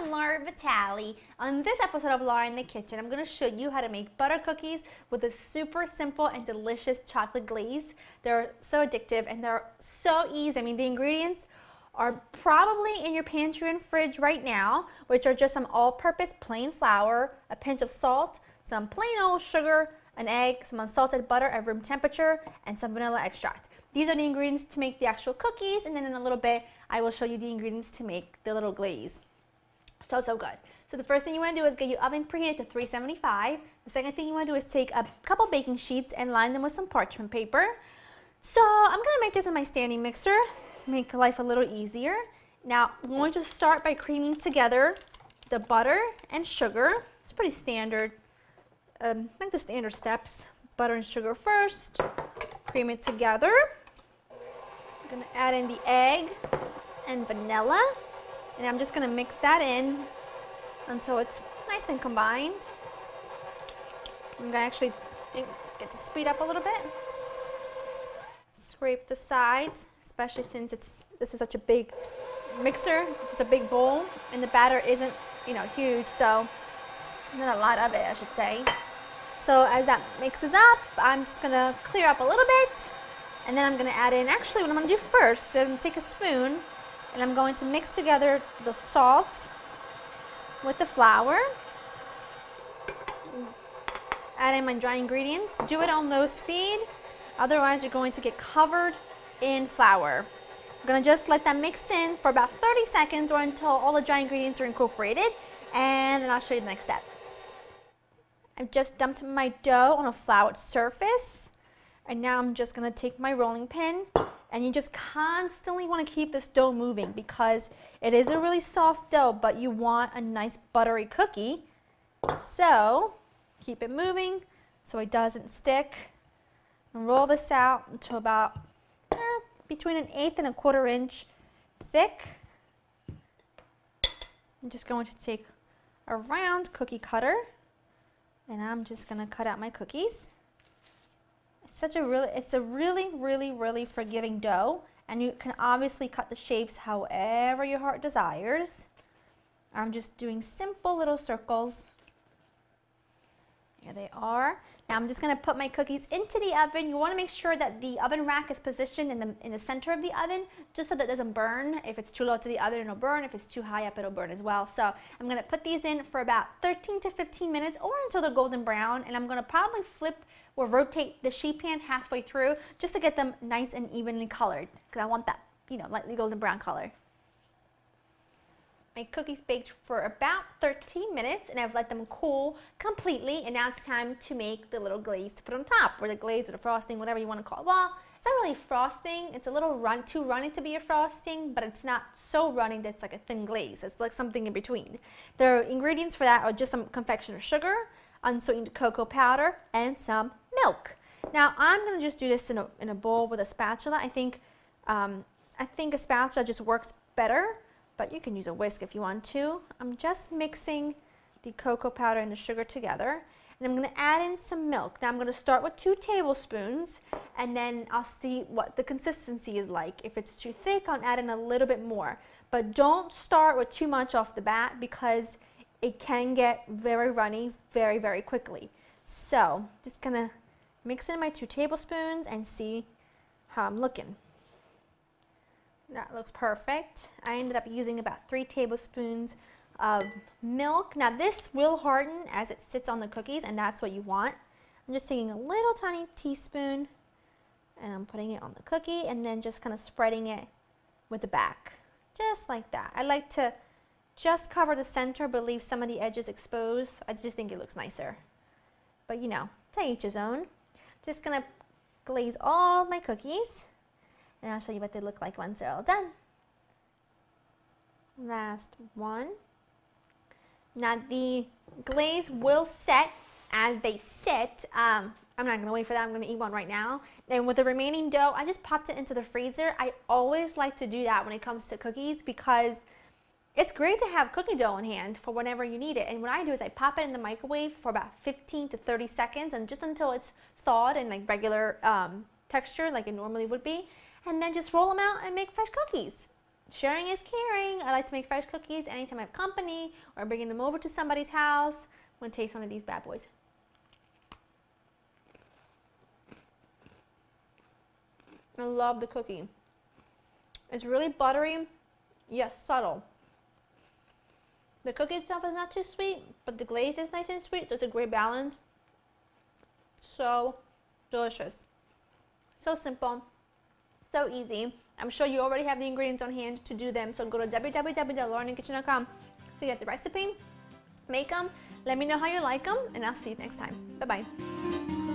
I'm Laura Vitale. On this episode of Laura in the Kitchen, I'm going to show you how to make butter cookies with a super simple and delicious chocolate glaze. They're so addictive and they're so easy. I mean, the ingredients are probably in your pantry and fridge right now, which are just some all-purpose plain flour, a pinch of salt, some plain old sugar, an egg, some unsalted butter at room temperature, and some vanilla extract. These are the ingredients to make the actual cookies, and then in a little bit I will show you the ingredients to make the little glaze. So good. So the first thing you want to do is get your oven preheated to 375. The second thing you want to do is take a couple baking sheets and line them with some parchment paper. So I'm going to make this in my standing mixer, make life a little easier. Now I'm going to start by creaming together the butter and sugar. It's pretty standard, I think the standard steps. Butter and sugar first, cream it together. I'm going to add in the egg and vanilla, and I'm just going to mix that in until it's nice and combined. I'm going to actually get to speed up a little bit. Scrape the sides, especially since this is such a big mixer, just a big bowl, and the batter isn't, huge, so not a lot of it, I should say. So as that mixes up, I'm just going to clear up a little bit, and then I'm going to add in, actually what I'm going to do first, is I'm going to take a spoon, and I'm going to mix together the salt with the flour. Add in my dry ingredients. Do it on low speed, otherwise you're going to get covered in flour. I'm going to just let that mix in for about 30 seconds or until all the dry ingredients are incorporated, and then I'll show you the next step. I've just dumped my dough on a floured surface, and now I'm just going to take my rolling pin, and you just constantly want to keep this dough moving because it is a really soft dough, but you want a nice buttery cookie. So keep it moving so it doesn't stick, and roll this out until about between 1/8 and 1/4 inch thick. I'm just going to take a round cookie cutter, and I'm just going to cut out my cookies. It's a really forgiving dough, and you can obviously cut the shapes however your heart desires. I'm just doing simple little circles. Here they are. Now I'm just going to put my cookies into the oven. You want to make sure that the oven rack is positioned in the center of the oven, just so that it doesn't burn. If it's too low to the oven, it'll burn. If it's too high up, it'll burn as well. So I'm going to put these in for about 13 to 15 minutes or until they're golden brown, and I'm going to probably flip or rotate the sheet pan halfway through just to get them nice and evenly colored, because I want that, lightly golden brown color. My cookies baked for about 13 minutes, and I've let them cool completely, and now it's time to make the little glaze to put on top, or the glaze or the frosting, whatever you want to call it. Well, it's not really frosting. It's a little too runny to be a frosting, but it's not so runny that it's like a thin glaze. It's like something in between. The ingredients for that are just some confectioner sugar, unsweetened cocoa powder, and some milk. Now I'm going to just do this in a bowl with a spatula. I think a spatula just works better, but you can use a whisk if you want to. I'm just mixing the cocoa powder and the sugar together, and I'm going to add in some milk. Now I'm going to start with 2 tablespoons, and then I'll see what the consistency is like. If it's too thick, I'll add in a little bit more, but don't start with too much off the bat because it can get very runny very quickly. So just gonna mix in my 2 tablespoons and see how I'm looking. That looks perfect. I ended up using about 3 tablespoons of milk. Now this will harden as it sits on the cookies, and that's what you want. I'm just taking a little tiny teaspoon and I'm putting it on the cookie, and then just kind of spreading it with the back, just like that. I like to just cover the center but leave some of the edges exposed. I just think it looks nicer. But to each his own. Just gonna glaze all my cookies, and I'll show you what they look like once they're all done. Last one. Now the glaze will set as they sit. I'm not gonna wait for that. I'm gonna eat one right now. And with the remaining dough, I just popped it into the freezer. I always like to do that when it comes to cookies because it's great to have cookie dough in hand for whenever you need it. And what I do is I pop it in the microwave for about 15 to 30 seconds, and just until it's thawed and like regular texture like it normally would be, and then just roll them out and make fresh cookies. sharing is caring. I like to make fresh cookies anytime I have company or bringing them over to somebody's house. I'm going to taste one of these bad boys. I love the cookie. It's really buttery, yet subtle. The cookie itself is not too sweet, but the glaze is nice and sweet, so it's a great balance. So delicious. So simple, so easy. I'm sure you already have the ingredients on hand to do them, so go to www.laurenkitchen.com to get the recipe, make them, let me know how you like them, and I'll see you next time. Bye-bye.